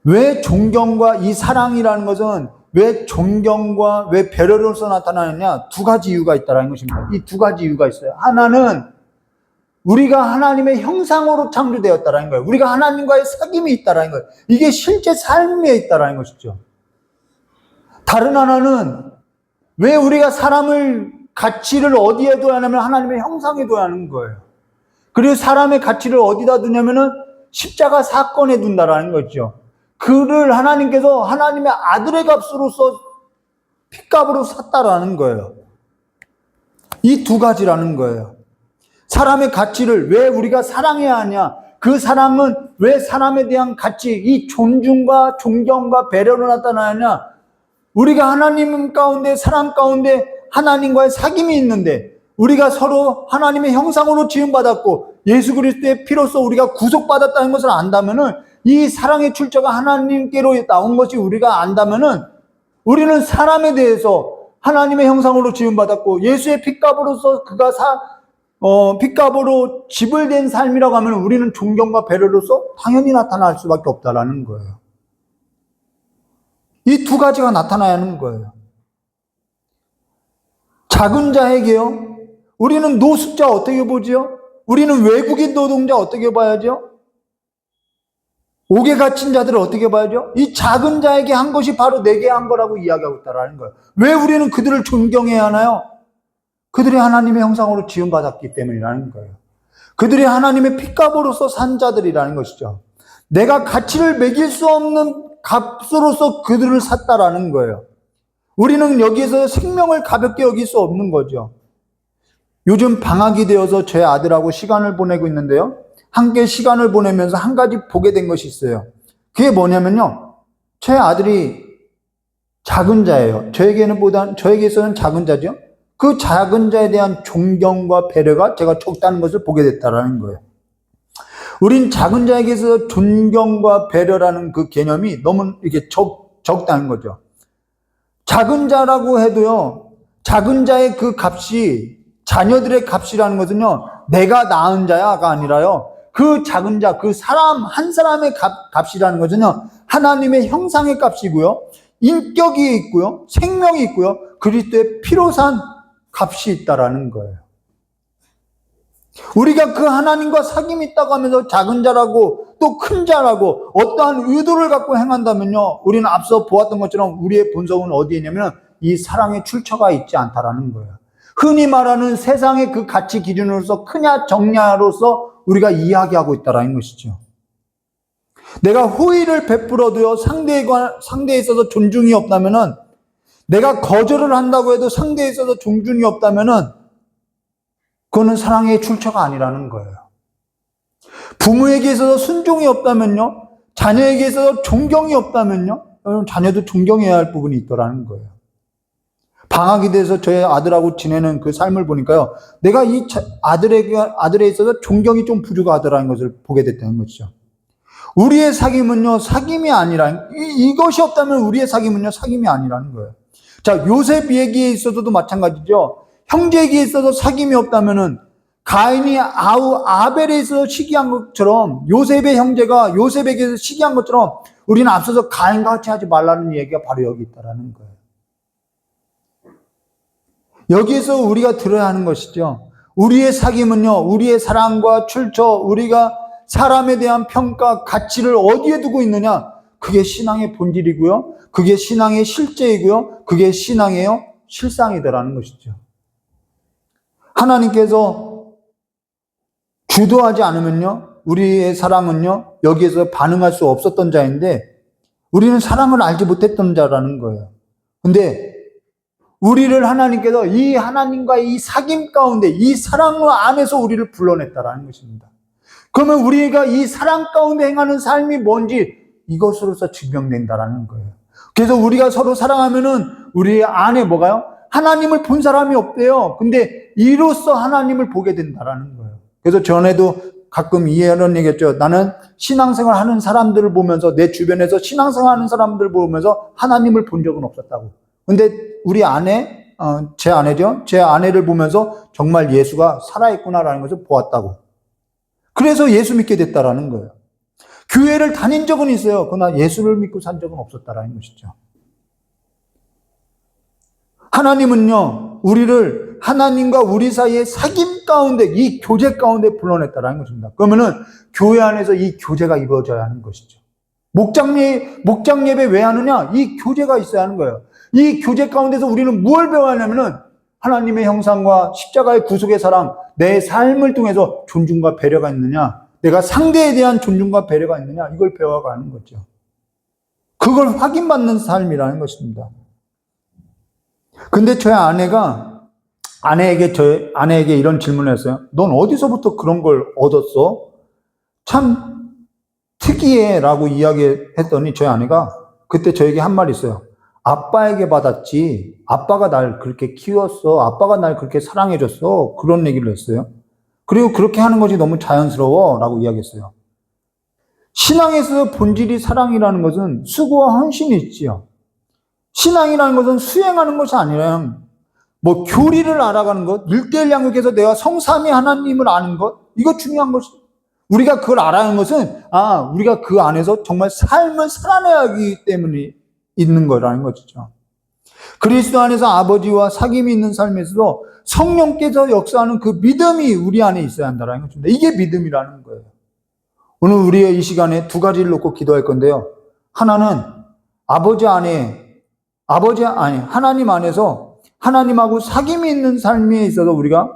왜 존경과 이 사랑이라는 것은 왜 존경과 왜 배려로서 나타나느냐? 두 가지 이유가 있다는 것입니다. 이 두 가지 이유가 있어요. 하나는 우리가 하나님의 형상으로 창조되었다는 거예요. 우리가 하나님과의 사귐이 있다는 거예요. 이게 실제 삶에 있다는 것이죠. 다른 하나는 왜 우리가 사람을 가치를 어디에 둬야 하냐면 하나님의 형상에 둬야 하는 거예요. 그리고 사람의 가치를 어디다 두냐면은 십자가 사건에 둔다라는 거죠. 그를 하나님께서 하나님의 아들의 값으로서 핏값으로 샀다라는 거예요. 이 두 가지라는 거예요. 사람의 가치를 왜 우리가 사랑해야 하냐? 그 사랑은 왜 사람에 대한 가치, 이 존중과 존경과 배려로 나타나느냐? 우리가 하나님 가운데, 사람 가운데 하나님과의 사귐이 있는데 우리가 서로 하나님의 형상으로 지음받았고 예수 그리스도의 피로써 우리가 구속받았다는 것을 안다면은 이 사랑의 출처가 하나님께로 나온 것이 우리가 안다면은 우리는 사람에 대해서 하나님의 형상으로 지음받았고 예수의 핏값으로서 그가 핏값으로 지불된 삶이라고 하면 우리는 존경과 배려로서 당연히 나타날 수밖에 없다라는 거예요. 이 두 가지가 나타나야 하는 거예요. 작은 자에게요. 우리는 노숙자 어떻게 보지요? 우리는 외국인 노동자 어떻게 봐야죠? 옥에 갇힌 자들을 어떻게 봐야죠? 이 작은 자에게 한 것이 바로 내게 한 거라고 이야기하고 있다는 거예요. 왜 우리는 그들을 존경해야 하나요? 그들이 하나님의 형상으로 지음받았기 때문이라는 거예요. 그들이 하나님의 핏값으로서 산 자들이라는 것이죠. 내가 가치를 매길 수 없는 값으로서 그들을 샀다라는 거예요. 우리는 여기에서 생명을 가볍게 여길 수 없는 거죠. 요즘 방학이 되어서 제 아들하고 시간을 보내고 있는데요. 함께 시간을 보내면서 한 가지 보게 된 것이 있어요. 그게 뭐냐면요. 제 아들이 작은 자예요. 저에게서는 작은 자죠. 그 작은 자에 대한 존경과 배려가 제가 적다는 것을 보게 됐다는 거예요. 우린 작은 자에게서 존경과 배려라는 그 개념이 너무 이렇게 적다는 거죠. 작은 자라고 해도요, 작은 자의 그 값이, 자녀들의 값이라는 것은요, 내가 낳은 자야가 아니라요, 그 작은 자, 그 사람, 한 사람의 값이라는 것은요, 하나님의 형상의 값이고요, 인격이 있고요, 생명이 있고요, 그리스도의 피로 산 값이 있다라는 거예요. 우리가 그 하나님과 사귐이 있다고 하면서 작은 자라고 또 큰 자라고 어떠한 의도를 갖고 행한다면요, 우리는 앞서 보았던 것처럼 우리의 본성은 어디에 있냐면 이 사랑의 출처가 있지 않다라는 거예요. 흔히 말하는 세상의 그 가치 기준으로서 크냐 적냐로서 우리가 이야기하고 있다라는 것이죠. 내가 호의를 베풀어도요, 상대에 있어서 존중이 없다면은, 내가 거절을 한다고 해도 상대에 있어서 존중이 없다면은 그거는 사랑의 출처가 아니라는 거예요. 부모에게 있어서 순종이 없다면요, 자녀에게 있어서 존경이 없다면요, 여러분 자녀도 존경해야 할 부분이 있더라는 거예요. 방학이 돼서 저의 아들하고 지내는 그 삶을 보니까요, 내가 이 아들에 있어서 존경이 좀 부족하더라는 것을 보게 됐다는 것이죠. 우리의 사귐은요, 사귐이 아니라, 이것이 없다면 우리의 사귐은요, 사귐이 아니라는 거예요. 자, 요셉 얘기에 있어서도 마찬가지죠. 형제에게 있어서 사귐이 없다면은 가인이 아벨에 있어서 시기한 것처럼, 요셉의 형제가 요셉에게서 시기한 것처럼 우리는 앞서서 가인과 같이 하지 말라는 얘기가 바로 여기 있다라는 거예요. 여기에서 우리가 들어야 하는 것이죠. 우리의 사귐은요, 우리의 사랑과 출처, 우리가 사람에 대한 평가, 가치를 어디에 두고 있느냐? 그게 신앙의 본질이고요. 그게 신앙의 실제이고요. 그게 신앙의 실상이더라는 것이죠. 하나님께서 주도하지 않으면요, 우리의 사랑은요, 여기에서 반응할 수 없었던 자인데, 우리는 사랑을 알지 못했던 자라는 거예요. 근데 우리를 하나님께서 이 하나님과의 이 사귐 가운데, 이 사랑 안에서 우리를 불러냈다라는 것입니다. 그러면 우리가 이 사랑 가운데 행하는 삶이 뭔지 이것으로서 증명된다라는 거예요. 그래서 우리가 서로 사랑하면은 우리 안에 뭐가요? 하나님을 본 사람이 없대요. 근데 이로써 하나님을 보게 된다라는 거예요. 그래서 전에도 가끔 이런 얘기했죠. 나는 신앙생활 하는 사람들을 보면서, 내 주변에서 신앙생활 하는 사람들을 보면서 하나님을 본 적은 없었다고. 근데 우리 아내, 제 아내죠. 제 아내를 보면서 정말 예수가 살아있구나라는 것을 보았다고. 그래서 예수 믿게 됐다라는 거예요. 교회를 다닌 적은 있어요. 그러나 예수를 믿고 산 적은 없었다라는 것이죠. 하나님은요, 우리를 하나님과 우리 사이의 사귐 가운데, 이 교제 가운데 불러냈다라는 것입니다. 그러면은 교회 안에서 이 교제가 이루어져야 하는 것이죠. 목장 예배 왜 하느냐? 이 교제가 있어야 하는 거예요. 이 교제 가운데서 우리는 무엇을 배워야 하냐면은 하나님의 형상과 십자가의 구속의 사랑, 내 삶을 통해서 존중과 배려가 있느냐, 내가 상대에 대한 존중과 배려가 있느냐, 이걸 배워가는 거죠. 그걸 확인받는 삶이라는 것입니다. 근데 저희 아내에게 이런 질문을 했어요. 넌 어디서부터 그런 걸 얻었어? 참 특이해 라고 이야기했더니 저희 아내가 그때 저에게 한 말이 있어요. 아빠에게 받았지. 아빠가 날 그렇게 키웠어. 아빠가 날 그렇게 사랑해줬어. 그런 얘기를 했어요. 그리고 그렇게 하는 것이 너무 자연스러워 라고 이야기했어요. 신앙에서 본질이 사랑이라는 것은 수고와 헌신이 있지요. 신앙이라는 것은 수행하는 것이 아니라 뭐 교리를 알아가는 것, 1:1 양육에서 내가 성삼위 하나님을 아는 것, 이거 중요한 것이. 우리가 그걸 알아야 하는 것은 우리가 그 안에서 정말 삶을 살아내야 하기 때문에 있는 거라는 것이죠. 그리스도 안에서 아버지와 사귐이 있는 삶에서도 성령께서 역사하는 그 믿음이 우리 안에 있어야 한다는 것입니다. 이게 믿음이라는 거예요. 오늘 우리의 이 시간에 두 가지를 놓고 기도할 건데요. 하나는 하나님 안에서 하나님하고 사귐이 있는 삶에 있어서 우리가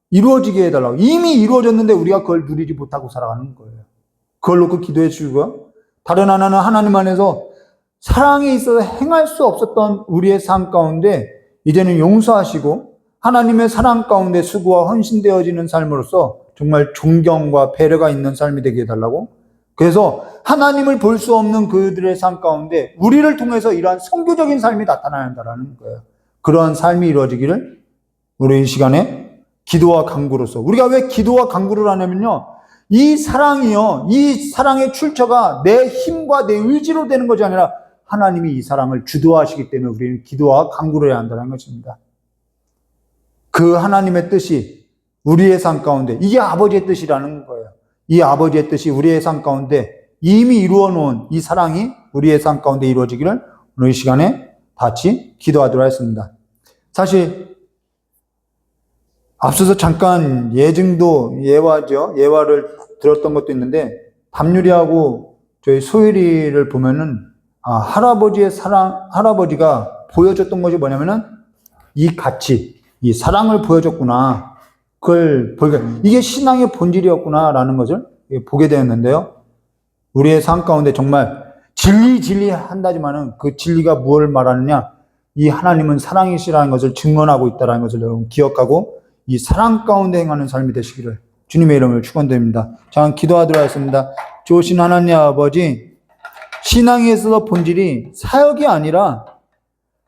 이루어지게 해달라고. 이미 이루어졌는데 우리가 그걸 누리지 못하고 살아가는 거예요. 그걸 놓고 기도해 주시고요. 다른 하나는 하나님 안에서 사랑에 있어서 행할 수 없었던 우리의 삶 가운데 이제는 용서하시고 하나님의 사랑 가운데 수고와 헌신되어지는 삶으로서 정말 존경과 배려가 있는 삶이 되게 해달라고. 그래서 하나님을 볼 수 없는 그들의 삶 가운데 우리를 통해서 이러한 선교적인 삶이 나타나야 한다는 거예요. 그러한 삶이 이루어지기를 우리 이 시간에 기도와 간구로서. 우리가 왜 기도와 간구를 하냐면요, 이 사랑이요, 이 사랑의 출처가 내 힘과 내 의지로 되는 것이 아니라 하나님이 이 사랑을 주도하시기 때문에 우리는 기도와 간구를 해야 한다는 것입니다. 그 하나님의 뜻이 우리의 삶 가운데, 이게 아버지의 뜻이라는 거예요. 이 아버지의 뜻이 우리의 삶 가운데 이미 이루어 놓은 이 사랑이 우리의 삶 가운데 이루어지기를 오늘 이 시간에 같이 기도하도록 하겠습니다. 사실 앞서서 잠깐 예화를 들었던 것도 있는데, 담유리하고 저희 소율이를 보면은 할아버지가 보여줬던 것이 뭐냐면은 이 가치, 이 사랑을 보여줬구나. 그걸 이게 신앙의 본질이었구나라는 것을 보게 되었는데요. 우리의 삶 가운데 정말 진리 한다지만은 그 진리가 무엇을 말하느냐? 이 하나님은 사랑이시라는 것을 증언하고 있다는 것을 여러분 기억하고 이 사랑 가운데 행하는 삶이 되시기를 주님의 이름을 축원드립니다. 자, 기도하도록 하겠습니다. 좋으신 하나님 아버지, 신앙에 있어서 본질이 사역이 아니라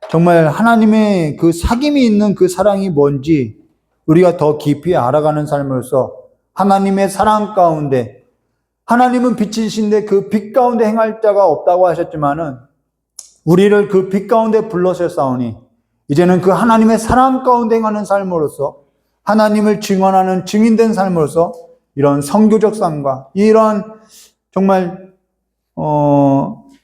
정말 하나님의 그 사귐이 있는 그 사랑이 뭔지 우리가 더 깊이 알아가는 삶으로서 하나님의 사랑 가운데, 하나님은 빛이신데 그 빛 가운데 행할 자가 없다고 하셨지만은 우리를 그 빛 가운데 불러셨사오니 이제는 그 하나님의 사랑 가운데 행하는 삶으로서 하나님을 증언하는 증인된 삶으로서 이런 선교적 삶과 이런 정말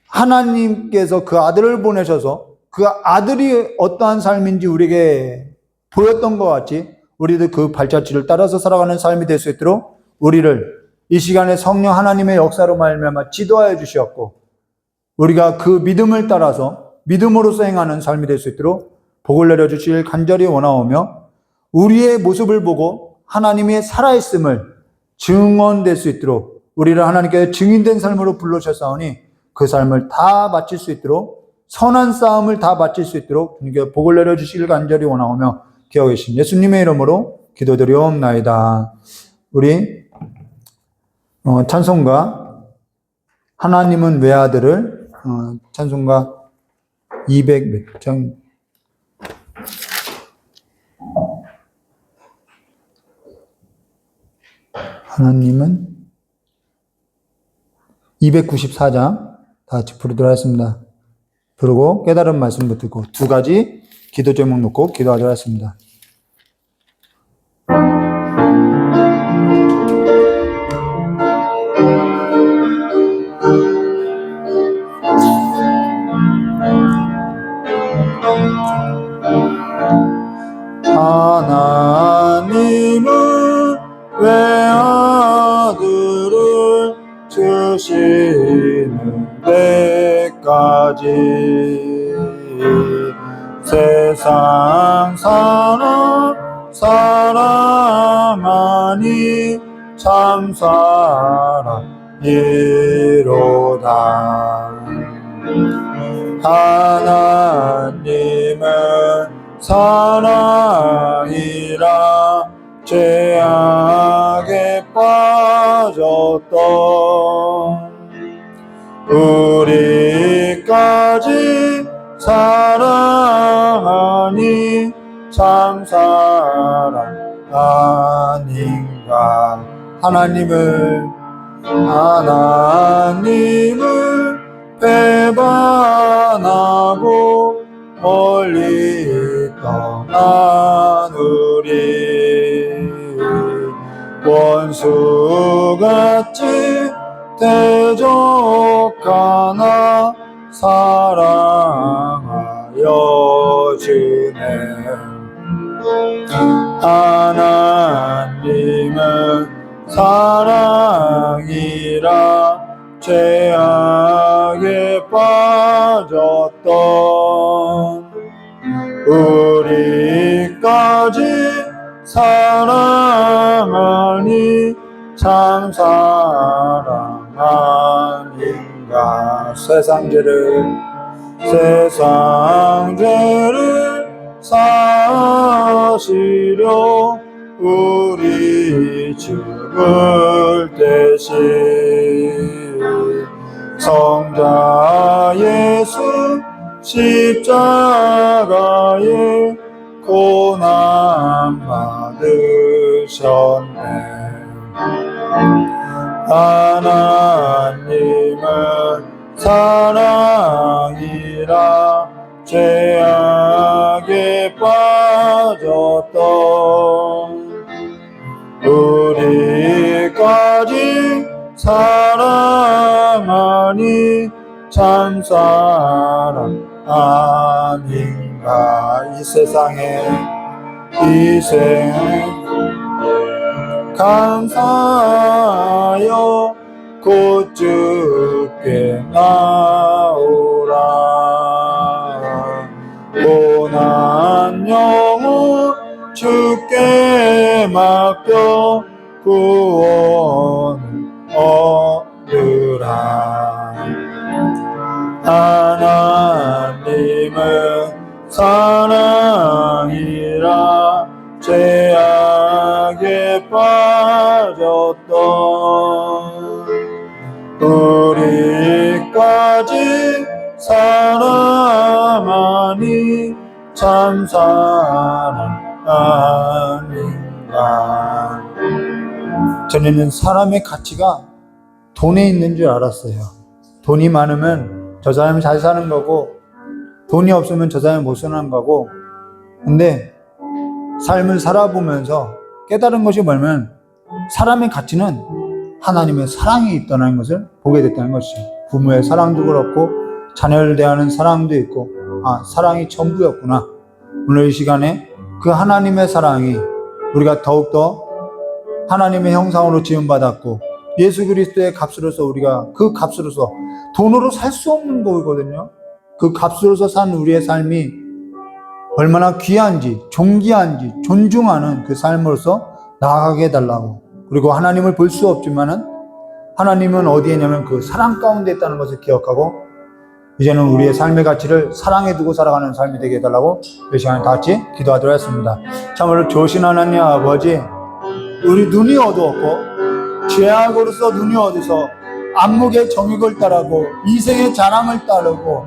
하나님께서 그 아들을 보내셔서 그 아들이 어떠한 삶인지 우리에게 보였던 것 같이 우리도 그 발자취를 따라서 살아가는 삶이 될 수 있도록 우리를 이 시간에 성령 하나님의 역사로 말미암아 지도하여 주시었고, 우리가 그 믿음을 따라서 믿음으로서 행하는 삶이 될 수 있도록 복을 내려주실 간절히 원하오며, 우리의 모습을 보고 하나님의 살아있음을 증언될 수 있도록 우리를 하나님께서 증인된 삶으로 불러주셨사오니 그 삶을 다 바칠 수 있도록, 선한 싸움을 다 바칠 수 있도록 주님께 복을 내려주시길 간절히 원하오며 기억하 계신 예수님의 이름으로 기도드리옵나이다. 우리 찬송가 하나님은 외아들을 찬송가 200몇 장 하나님은 294장 다 같이 부르도록 하겠습니다. 부르고 깨달은 말씀도 듣고 두 가지 기도 제목 놓고 기도하도록 하겠습니다. 하나님은 왜 아들을 주시는 데까지 세상 사랑하니 참 사랑이로다. 하나님은 사랑이라 죄악에 빠졌던 우리까지 사랑하니 참 사랑 아닌가. 하나님을 배반하고 멀리 떠난 우리 원수같이 대적하나 사랑하여 주네. 하나님은 사랑이라 죄악에 빠졌던 우리까지 사랑하니 참 사랑 아닌가. 세상 죄를 사시려 우리 죽을 대신 성자 예수 십자가에 고난 받으셨네. 하나님은 사랑이라 죄악에 빠졌던 우리까지 사랑하니 참 사랑 아닌가. 이 세상에 감사하여 곧 주께 나오라. 고난 영혼 주께 맡겨 구원을 얻으라. 하나님은 사랑이라 죄악에 빠졌던 우리까지 사랑하니 참 사랑 아닌가. 전에는 사람의 가치가 돈에 있는 줄 알았어요. 돈이 많으면 저 사람이 잘 사는 거고, 돈이 없으면 저 사람이 못 사는 거고. 근데 삶을 살아보면서 깨달은 것이 뭐냐면 사람의 가치는 하나님의 사랑이 있다는 것을 보게 됐다는 것이죠. 부모의 사랑도 그렇고 자녀를 대하는 사랑도 있고, 사랑이 전부였구나. 오늘 이 시간에 그 하나님의 사랑이 우리가 더욱더 하나님의 형상으로 지음받았고 예수 그리스도의 값으로서 우리가 그 값으로서 돈으로 살 수 없는 거거든요. 그 값으로서 산 우리의 삶이 얼마나 귀한지 존귀한지 존중하는 그 삶으로서 나아가게 해달라고. 그리고 하나님을 볼 수 없지만은 하나님은 어디에 있냐면 그 사랑 가운데 있다는 것을 기억하고 이제는 우리의 삶의 가치를 사랑에 두고 살아가는 삶이 되게 해달라고 이 시간에 다 같이 기도하도록 하겠습니다. 참으로 좋으신 하나님 아버지, 우리 눈이 어두웠고 죄악으로서 눈이 어두워서 안목의 정욕을 따르고 이생의 자랑을 따르고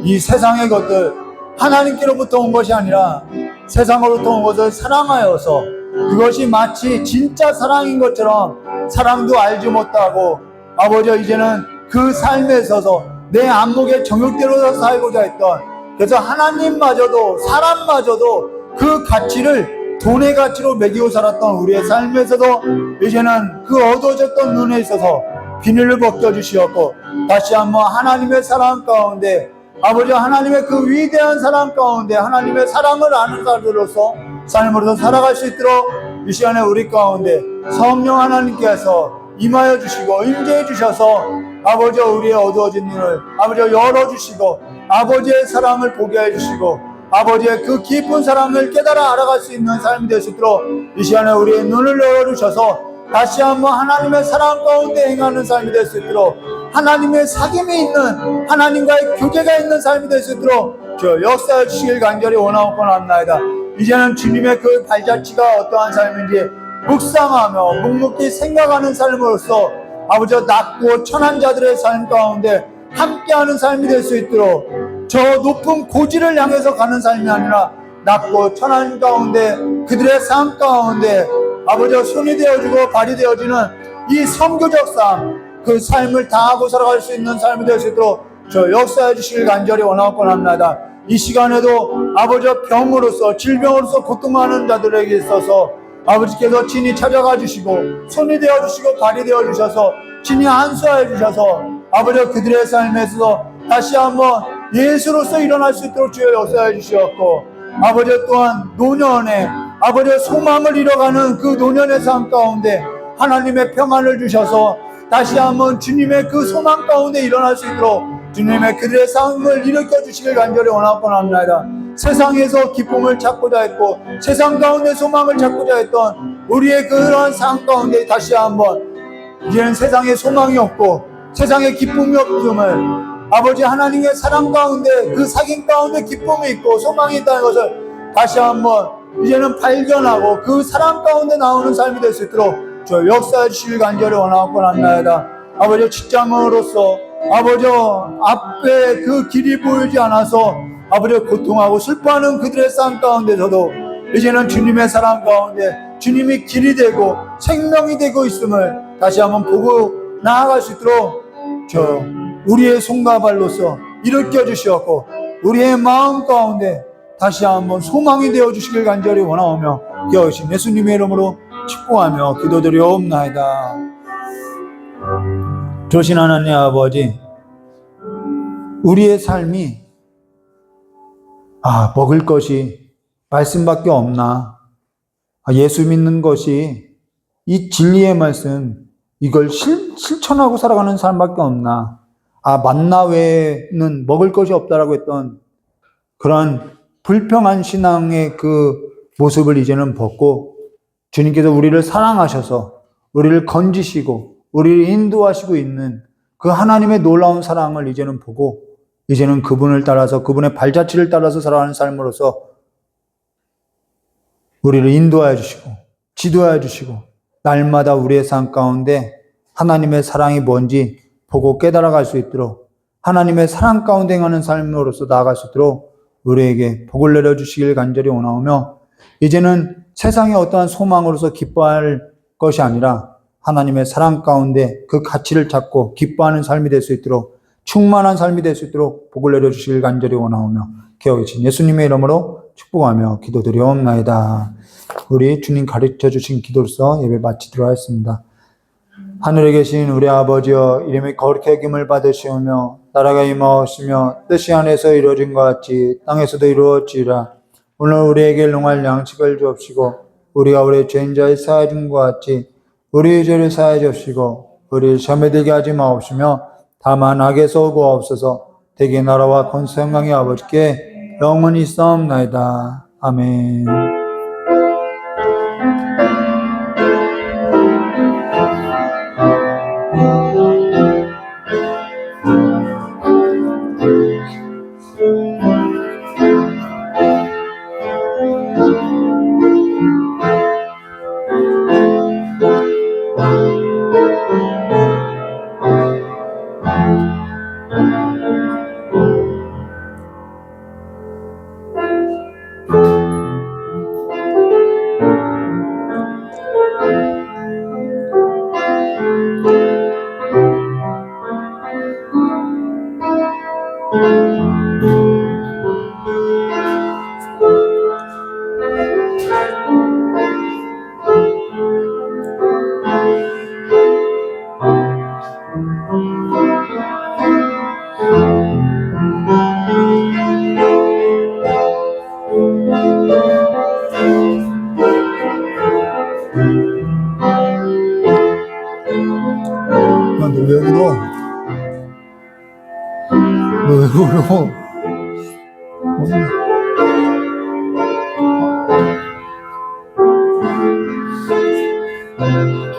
이 세상의 것들, 하나님께로부터 온 것이 아니라 세상으로부터 온 것을 사랑하여서 그것이 마치 진짜 사랑인 것처럼 사랑도 알지 못하고 아버지 이제는 그 삶에 있어서 내 안목의 정욕대로 살고자 했던, 그래서 하나님마저도 사람마저도 그 가치를 돈의 가치로 매기고 살았던 우리의 삶에서도 이제는 그 어두워졌던 눈에 있어서 비늘을 벗겨주시었고, 다시 한번 하나님의 사랑 가운데 아버지 하나님의 그 위대한 사랑 가운데 하나님의 사랑을 아는 자들로서 삶으로서 살아갈 수 있도록 이 시간에 우리 가운데 성령 하나님께서 임하여 주시고 임재해 주셔서 아버지 우리의 어두워진 눈을 아버지 열어주시고 아버지의 사랑을 보게 해주시고 아버지의 그 깊은 사랑을 깨달아 알아갈 수 있는 삶이 될 수 있도록 이 시간에 우리의 눈을 열어주셔서 다시 한번 하나님의 사랑 가운데 행하는 삶이 될 수 있도록, 하나님의 사귐이 있는 하나님과의 교제가 있는 삶이 될 수 있도록 저 역사해 주시길 간절히 원하고 원합니다. 이제는 주님의 그 발자취가 어떠한 삶인지 묵상하며 묵묵히 생각하는 삶으로서 아버지 낮고 천한 자들의 삶 가운데 함께하는 삶이 될 수 있도록, 저 높은 고지를 향해서 가는 삶이 아니라 낮고 천한 가운데 그들의 삶 가운데 아버지와 손이 되어주고 발이 되어지는 이 선교적 삶, 그 삶을 다하고 살아갈 수 있는 삶이 될 수 있도록 저 역사해 주시길 간절히 원하고 합니다. 이 시간에도 아버지와 병으로서 질병으로서 고통하는 자들에게 있어서 아버지께서 친히 찾아가 주시고 손이 되어 주시고 발이 되어 주셔서 친히 안수하여 주셔서 아버지와 그들의 삶에서 다시 한번 예수로서 일어날 수 있도록 주여 역사해 주시었고, 아버지 또한 노년에 아버지의 소망을 잃어가는 그 노년의 삶 가운데 하나님의 평안을 주셔서 다시 한번 주님의 그 소망 가운데 일어날 수 있도록 주님의 그들의 삶을 일으켜 주시길 간절히 원하고 합니다. 세상에서 기쁨을 찾고자 했고 세상 가운데 소망을 찾고자 했던 우리의 그러한 삶 가운데 다시 한번 이제는 세상에 소망이 없고 세상에 기쁨이 없음을 아버지 하나님의 사랑 가운데 그 사귐 가운데 기쁨이 있고 소망이 있다는 것을 다시 한번 이제는 발견하고 그 사랑 가운데 나오는 삶이 될 수 있도록 저 역사해 주시길 간절히 원하고 합니다. 아버지 직장으로서 아버지 앞에 그 길이 보이지 않아서 아버지 고통하고 슬퍼하는 그들의 삶 가운데서도 이제는 주님의 사랑 가운데 주님이 길이 되고 생명이 되고 있음을 다시 한번 보고 나아갈 수 있도록 저 우리의 손과 발로서 일으켜 주시었고 우리의 마음 가운데 다시 한번 소망이 되어 주시길 간절히 원하오며 기어오신 예수님의 이름으로 축복하며 기도드리옵나이다. 조신 하나님 아버지, 우리의 삶이 먹을 것이 말씀밖에 없나, 예수 믿는 것이 이 진리의 말씀 이걸 실천하고 살아가는 삶밖에 없나, 만나 외에는 먹을 것이 없다라고 했던 그러한 불평한 신앙의 그 모습을 이제는 벗고 주님께서 우리를 사랑하셔서 우리를 건지시고 우리를 인도하시고 있는 그 하나님의 놀라운 사랑을 이제는 보고 이제는 그분을 따라서 그분의 발자취를 따라서 살아가는 삶으로서 우리를 인도하여 주시고 지도하여 주시고 날마다 우리의 삶 가운데 하나님의 사랑이 뭔지 보고 깨달아갈 수 있도록 하나님의 사랑 가운데 행하는 삶으로서 나아갈 수 있도록 우리에게 복을 내려주시길 간절히 원하오며, 이제는 세상의 어떠한 소망으로서 기뻐할 것이 아니라 하나님의 사랑 가운데 그 가치를 찾고 기뻐하는 삶이 될 수 있도록 충만한 삶이 될 수 있도록 복을 내려주시길 간절히 원하오며 기억하신 예수님의 이름으로 축복하며 기도드리옵나이다. 우리 주님 가르쳐 주신 기도로서 예배 마치도록 하겠습니다. 하늘에 계신 우리 아버지여, 이름이 거룩히 여김을 받으시오며 나라가 임하옵시며 뜻이 하늘에서 이루어진 것 같이 땅에서도 이루어지라. 오늘 우리에게 일용할 양식을 주옵시고 우리가 우리 죄인자의 사하여 준 것 같이 우리의 죄를 사하여 주옵시고 우리를 시험에 들게 하지 마옵시며 다만 악에서 구하옵소서. 대개 나라와 권세 영광이 아버지께 영원히 있사옵나이다. 아멘. 너 왜 울어? 너 왜 울어? 어?